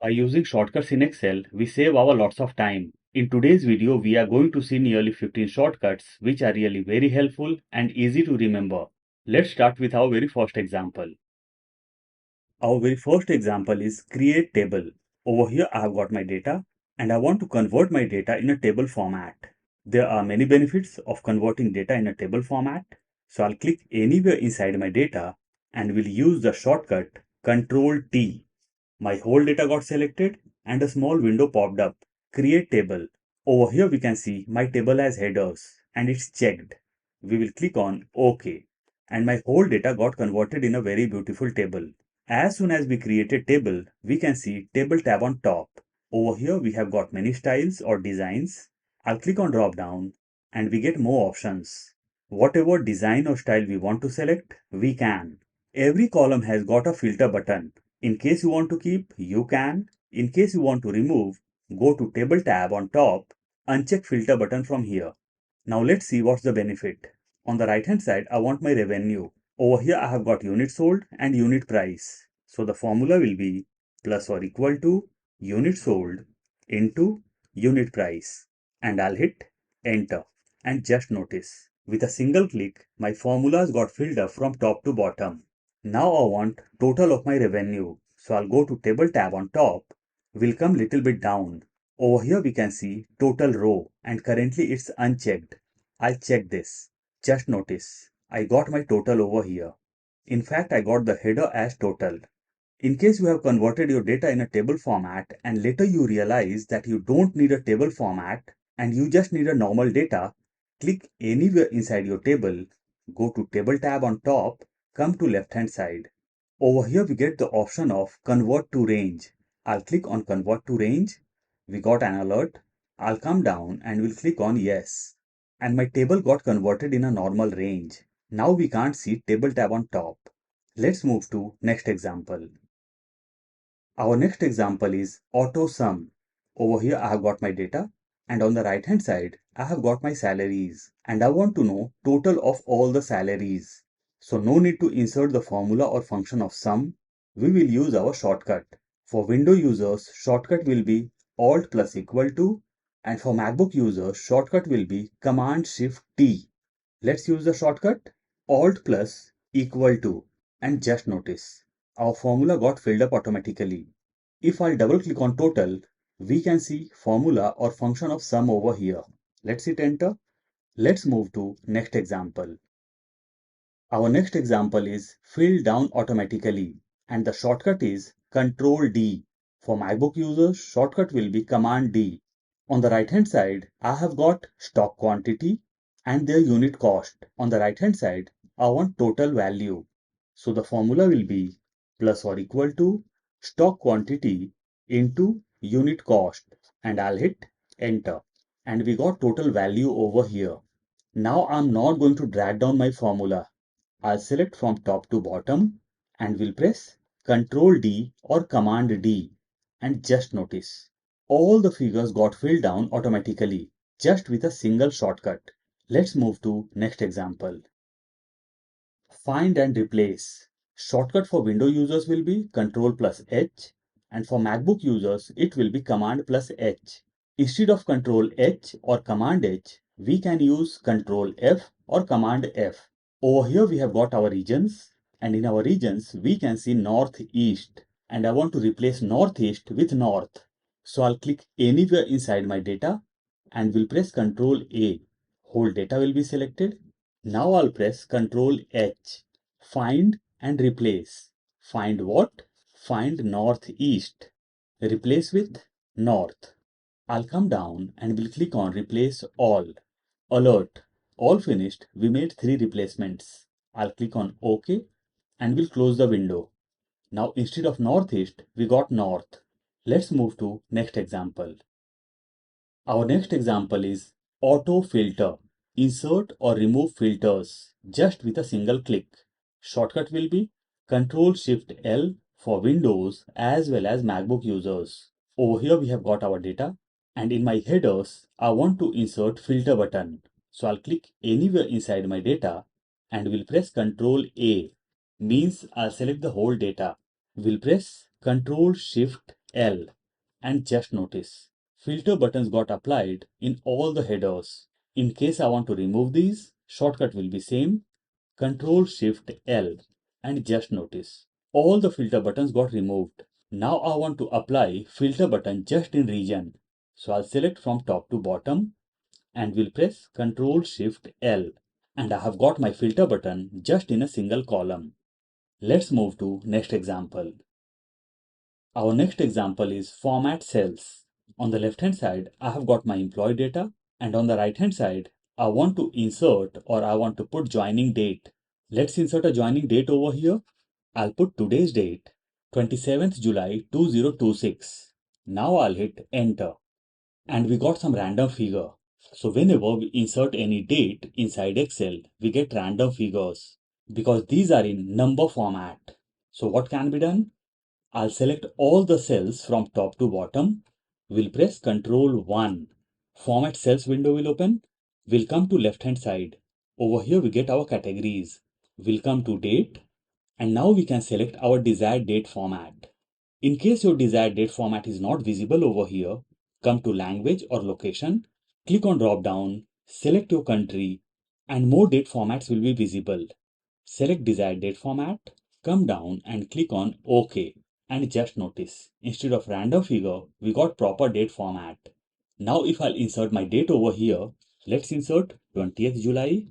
By using shortcuts in Excel, we save our lots of time. In today's video, we are going to see nearly 15 shortcuts which are really very helpful and easy to remember. Let's start with our very first example. Our very first example is create table. Over here, I have got my data and I want to convert my data in a table format. There are many benefits of converting data in a table format. So I'll click anywhere inside my data and will use the shortcut Ctrl T. My whole data got selected and a small window popped up. Create table. Over here we can see my table has headers and it's checked. We will click on OK and my whole data got converted in a very beautiful table. As soon as we create a table, we can see table tab on top. Over here we have got many styles or designs. I'll click on drop down and we get more options. Whatever design or style we want to select, we can. Every column has got a filter button. In case you want to keep, you can. In case you want to remove, go to table tab on top, uncheck filter button from here. Now let's see what's the benefit. On the right hand side, I want my revenue. Over here, I have got unit sold and unit price. So the formula will be plus or equal to unit sold into unit price. And I'll hit enter. And just notice, with a single click, my formulas got filled up from top to bottom. Now I want total of my revenue. So I'll go to table tab on top. We'll come little bit down. Over here we can see total row and currently it's unchecked. I'll check this. Just notice, I got my total over here. In fact, I got the header as total. In case you have converted your data in a table format and later you realize that you don't need a table format and you just need a normal data, click anywhere inside your table, go to table tab on top, come to left hand side. Over here we get the option of convert to range. I'll click on convert to range. We got an alert. I'll come down and will click on yes. And my table got converted in a normal range. Now we can't see table tab on top. Let's move to next example. Our next example is auto sum. Over here I have got my data and on the right hand side I have got my salaries and I want to know total of all the salaries. So no need to insert the formula or function of sum. We will use our shortcut. For Window users, shortcut will be Alt plus equal to, and for MacBook users, shortcut will be Command Shift T. Let's use the shortcut Alt plus equal to, and just notice our formula got filled up automatically. If I double click on total, we can see formula or function of sum over here. Let's hit enter. Let's move to next example. Our next example is fill down automatically and the shortcut is Ctrl D. For MacBook users, shortcut will be Command D. On the right hand side, I have got stock quantity and their unit cost. On the right hand side, I want total value. So the formula will be plus or equal to stock quantity into unit cost and I'll hit enter. And we got total value over here. Now I'm not going to drag down my formula. I'll select from top to bottom and will press Ctrl D or Command D and just notice all the figures got filled down automatically just with a single shortcut. Let's move to next example. Find and replace. Shortcut for Windows users will be Ctrl plus H and for MacBook users it will be Command plus H. Instead of Ctrl H or Command H, we can use Ctrl F or Command F. Over here we have got our regions and in our regions we can see northeast and I want to replace northeast with north. So I'll click anywhere inside my data and will press Ctrl A. Whole data will be selected. Now I'll press Ctrl H. Find and replace. Find what? Find northeast. Replace with north. I'll come down and will click on replace all. Alert. All finished. We made 3 replacements. I'll click on OK and we'll close the window. Now instead of northeast, we got north. Let's move to next example. Our next example is auto filter. Insert or remove filters just with a single click. Shortcut will be Ctrl Shift L for Windows as well as MacBook users. Over here we have got our data and in my headers I want to insert filter button. So I'll click anywhere inside my data and will press Ctrl A. Means I'll select the whole data. We'll press Ctrl Shift L. And just notice, filter buttons got applied in all the headers. In case I want to remove these, shortcut will be same, Control Shift L. And just notice, all the filter buttons got removed. Now I want to apply filter button just in region. So I'll select from top to bottom and will press Control Shift L. And I have got my filter button just in a single column. Let's move to next example. Our next example is format cells. On the left hand side, I have got my employee data, and on the right hand side, I want to insert or I want to put joining date. Let's insert a joining date over here. I'll put today's date, 27th July 2026. Now I'll hit enter. And we got some random figure. So whenever we insert any date inside Excel, we get random figures because these are in number format. So what can be done? I'll select all the cells from top to bottom. We'll press Ctrl 1. Format cells window will open. We'll come to left hand side. Over here we get our categories. We'll come to date and now we can select our desired date format. In case your desired date format is not visible over here, come to language or location, click on drop down, select your country and more date formats will be visible. Select desired date format, come down and click on OK. And just notice, instead of random figure, we got proper date format. Now if I'll insert my date over here, let's insert 20th July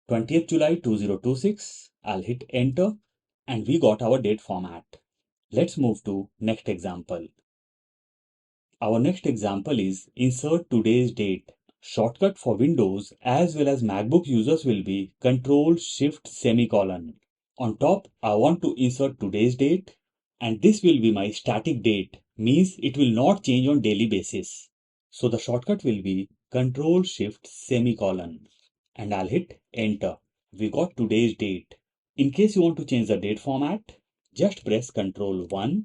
2026. I'll hit enter and we got our date format. Let's move to next example. Our next example is insert today's date. Shortcut for Windows as well as MacBook users will be Control Shift semicolon. On top, I want to insert today's date and this will be my static date, means it will not change on daily basis. So the shortcut will be Control Shift semicolon and I'll hit enter. We got today's date. In case you want to change the date format, just press Control 1,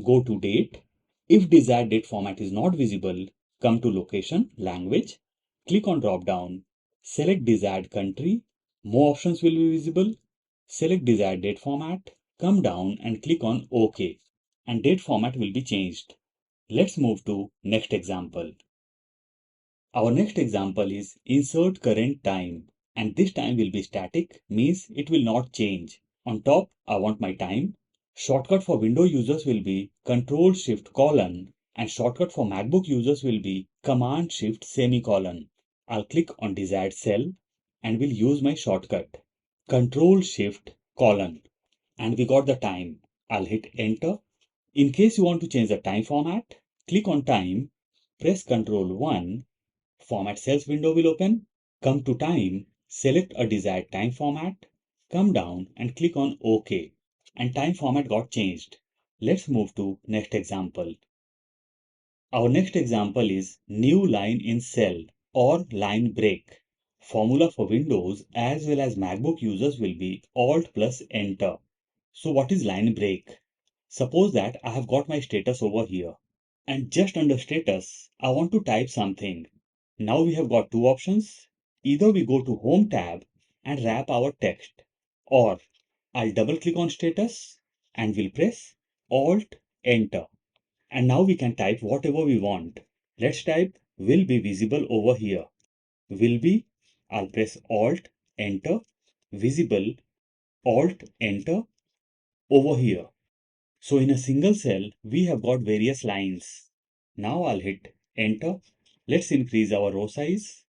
go to date. If desired date format is not visible, come to location, language, click on drop down, select desired country, more options will be visible. Select desired date format, come down and click on OK and date format will be changed. Let's move to next example. Our next example is insert current time and this time will be static, means it will not change. On top, I want my time. Shortcut for Windows users will be Control Shift colon and shortcut for MacBook users will be Command Shift semicolon. I'll click on desired cell and will use my shortcut Control Shift colon and we got the time. I'll hit enter. In case you want to change the time format, click on time, press Ctrl 1, format cells window will open, come to time, select a desired time format, come down and click on OK and time format got changed. Let's move to next example. Our next example is new line in cell or line break. Formula for Windows as well as MacBook users will be Alt plus Enter. So what is line break? Suppose that I have got my status over here and just under status, I want to type something. Now we have got two options. Either we go to Home tab and wrap our text or I'll double click on status and we'll press Alt Enter. And now we can type whatever we want. Let's type will be visible over here. Will be, I'll press Alt Enter, visible, Alt Enter over here. So in a single cell, we have got various lines. Now I'll hit enter. Let's increase our row size.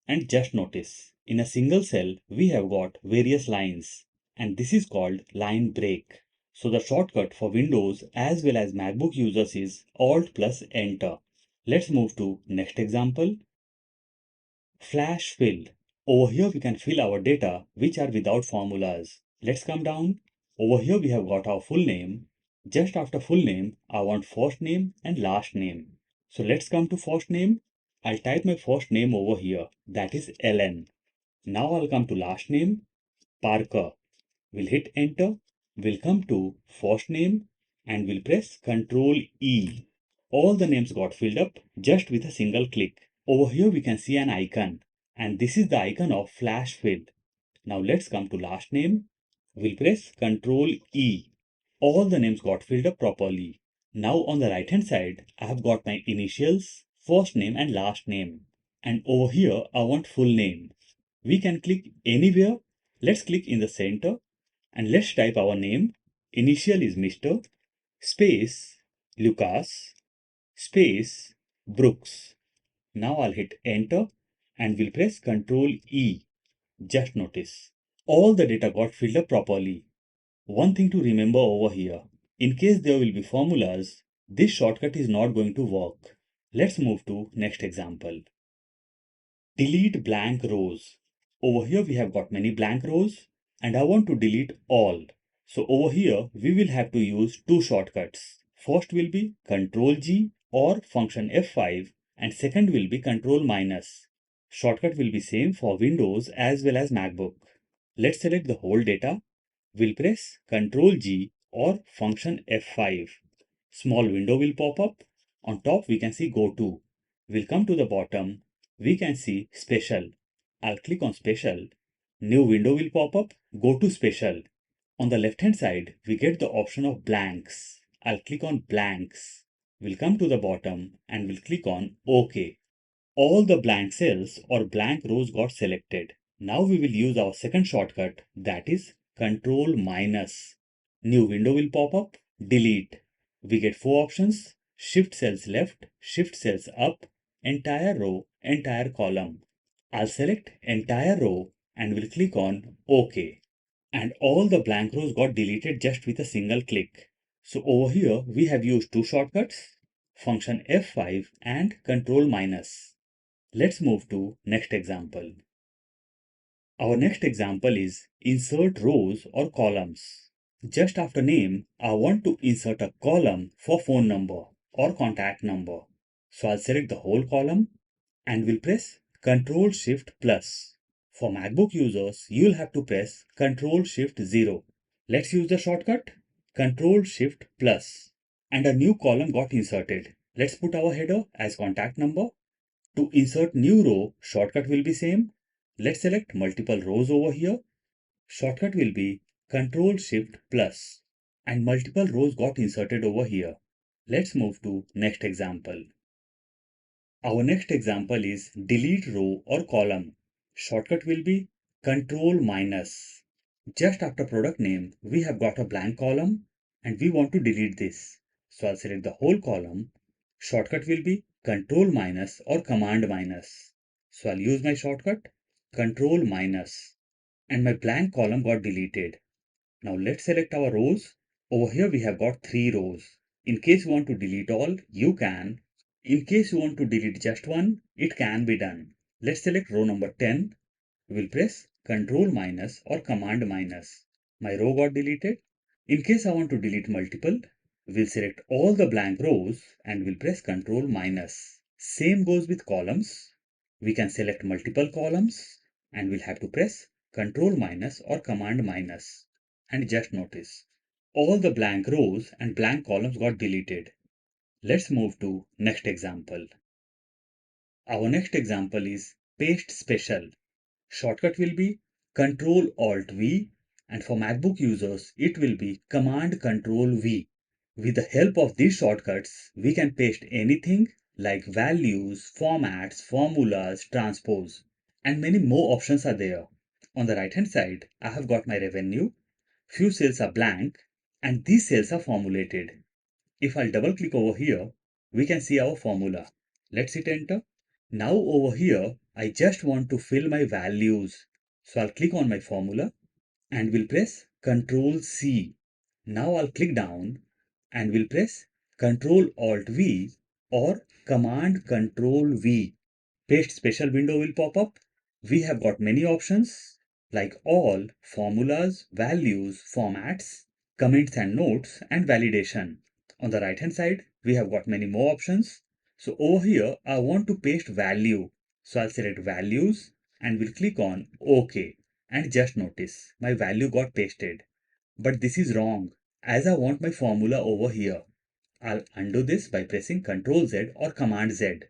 And just notice, in a single cell, we have got various lines. And this is called line break. So the shortcut for Windows as well as MacBook users is Alt plus Enter. Let's move to next example. Flash fill. Over here we can fill our data which are without formulas. Let's come down. Over here we have got our full name. Just after full name, I want first name and last name. So let's come to first name. I'll type my first name over here. That is Ellen. Now I'll come to last name, Parker. We'll hit enter. We'll come to first name and we'll press Ctrl E. All the names got filled up just with a single click. Over here we can see an icon and this is the icon of flash fill. Now let's come to last name. We'll press Ctrl E. All the names got filled up properly. Now on the right hand side, I have got my initials, first name and last name. And over here, I want full name. We can click anywhere. Let's click in the center and let's type our name. Initial is Mr. Space Lucas space Brooks. Now I'll hit enter and we'll press Ctrl E. Just notice all the data got filled up properly. One thing to remember over here, in case there will be formulas, this shortcut is not going to work. Let's move to next example. Delete blank rows. Over here we have got many blank rows and I want to delete all. So over here we will have to use two shortcuts. First will be Ctrl G or function F5 and second will be Ctrl minus. Shortcut will be same for Windows as well as MacBook. Let's select the whole data. We'll press Ctrl G or function F5. Small window will pop up. On top we can see Go To. We'll come to the bottom. We can see Special. I'll click on Special. New window will pop up. Go to Special. On the left hand side, we get the option of blanks. I'll click on blanks. We'll come to the bottom and we'll click on OK. All the blank cells or blank rows got selected. Now we will use our second shortcut, that is Control minus. New window will pop up. Delete. We get four options: shift cells left, shift cells up, entire row, entire column. I'll select entire row and will click on OK. And all the blank rows got deleted just with a single click. So over here we have used two shortcuts, function F5 and Control minus. Let's move to next example. Our next example is insert rows or columns. Just after name, I want to insert a column for phone number or contact number. So I'll select the whole column and will press Ctrl Shift plus. For MacBook users, you'll have to press Ctrl Shift 0. Let's use the shortcut Ctrl Shift plus. And a new column got inserted. Let's put our header as contact number. To insert new row, shortcut will be same. Let's select multiple rows over here. Shortcut will be Ctrl Shift plus. And multiple rows got inserted over here. Let's move to next example. Our next example is delete row or column. Shortcut will be Ctrl minus. Just after product name, we have got a blank column and we want to delete this. So I'll select the whole column. Shortcut will be Control minus or Command minus. So I'll use my shortcut Control minus and my blank column got deleted. Now let's select our rows. Over here we have got 3 rows. In case you want to delete all, you can. In case you want to delete just one, it can be done. Let's select row number 10. We'll press Control minus or Command minus. My row got deleted. In case I want to delete multiple, we'll select all the blank rows and we'll press Control minus. Same goes with columns. We can select multiple columns and we'll have to press Control minus or Command minus. And just notice, all the blank rows and blank columns got deleted. Let's move to next example. Our next example is paste special. Shortcut will be Control Alt V and for MacBook users it will be Command Control V. With the help of these shortcuts, we can paste anything like values, formats, formulas, transpose, and many more options are there. On the right hand side, I have got my revenue. Few cells are blank and these cells are formulated. If I'll double click over here, we can see our formula. Let's hit enter. Now over here, I just want to fill my values. So I'll click on my formula and will press Ctrl C. Now I'll click down and will press Ctrl Alt V or Command Ctrl V. Paste special window will pop up. We have got many options like all, formulas, values, formats, comments and notes, and validation. On the right hand side, we have got many more options. So over here, I want to paste value. So I'll select values and will click on OK. And just notice, my value got pasted. But this is wrong, as I want my formula over here. I'll undo this by pressing Ctrl Z or Command Z.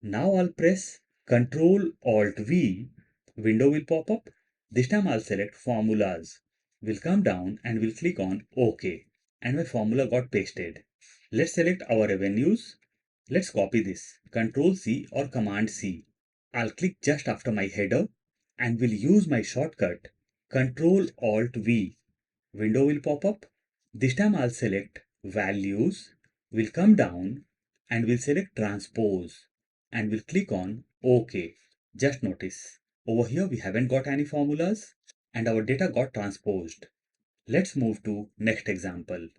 Now I'll press Ctrl Alt V. Window will pop up. This time I'll select formulas. We'll come down and we'll click on OK. And my formula got pasted. Let's select our revenues. Let's copy this. Control C or Command C. I'll click just after my header and will use my shortcut Control Alt V. Window will pop up. This time I'll select values, will come down and will select transpose and will click on OK. Just notice over here we haven't got any formulas and our data got transposed. Let's move to next example.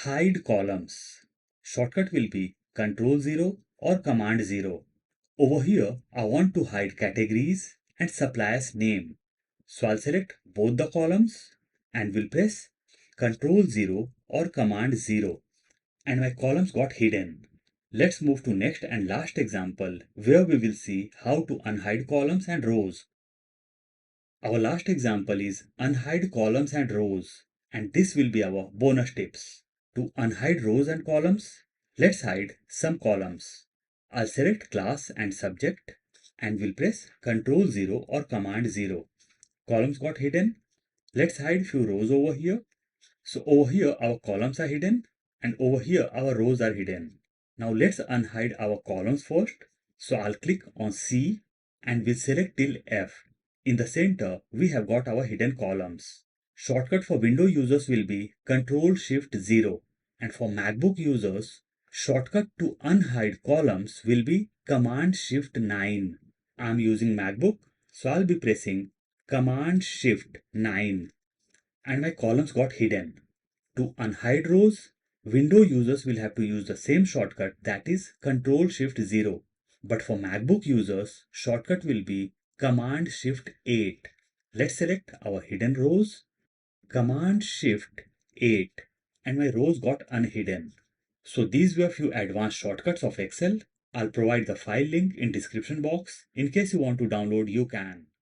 Hide columns. Shortcut will be Control 0 or Command 0. Over here, I want to hide categories and supplier's name. So I'll select both the columns and will press Control 0 or Command 0 and my columns got hidden. Let's move to next and last example where we will see how to unhide columns and rows. Our last example is unhide columns and rows, and this will be our bonus tips. To unhide rows and columns, let's hide some columns. I'll select class and subject and will press Ctrl 0 or Command 0. Columns got hidden. Let's hide few rows over here. So over here our columns are hidden and over here our rows are hidden. Now let's unhide our columns first. So I'll click on C and will select till F. In the center, we have got our hidden columns. Shortcut for Window users will be Ctrl Shift 0 and for MacBook users, shortcut to unhide columns will be Command Shift 9. I'm using MacBook, so I'll be pressing Command Shift 9 and my columns got hidden. To unhide rows, Window users will have to use the same shortcut, that is Ctrl Shift 0. But for MacBook users, shortcut will be Command Shift 8. Let's select our hidden rows, Command Shift 8, and my rows got unhidden. So these were few advanced shortcuts of Excel. I'll provide the file link in description box. In case you want to download, you can.